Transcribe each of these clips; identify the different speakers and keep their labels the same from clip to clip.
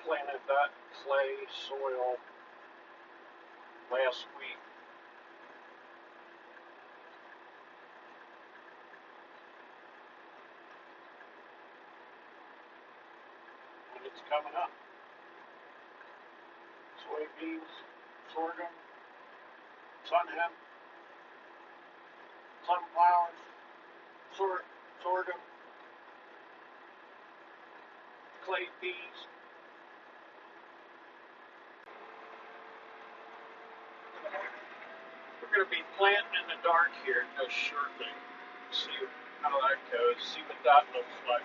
Speaker 1: Planted that clay soil last week. And it's coming up. Soybeans, sorghum, sun hemp, sunflowers, sorghum, clay peas. We're going to be planting in the dark here just shortly. See how that goes, see what that looks like.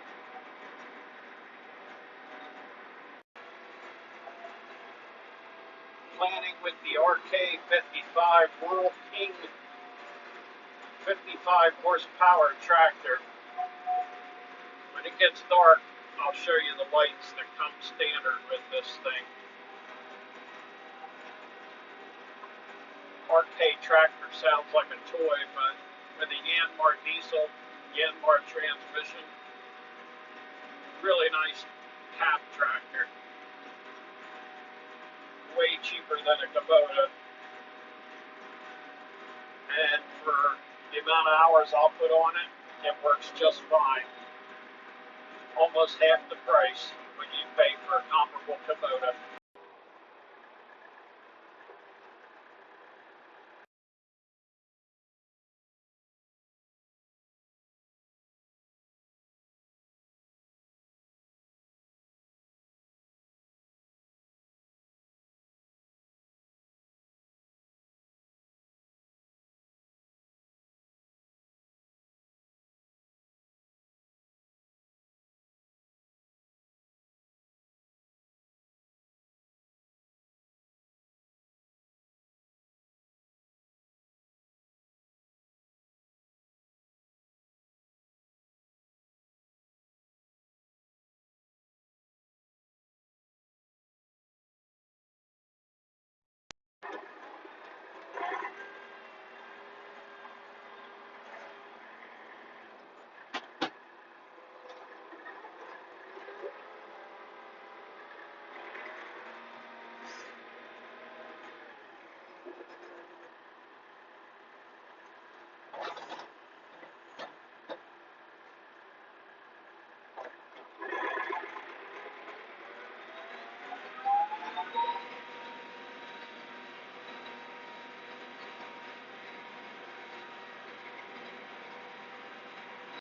Speaker 1: Planting with the RK55 World King 55 horsepower tractor. When it gets dark, I'll show you the lights that come standard with this thing. RK tractor sounds like a toy, but with a Yanmar diesel, Yanmar transmission, really nice cab tractor. Way cheaper than a Kubota. And for the amount of hours I'll put on it, it works just fine. Almost half the price what you pay for a comparable Kubota.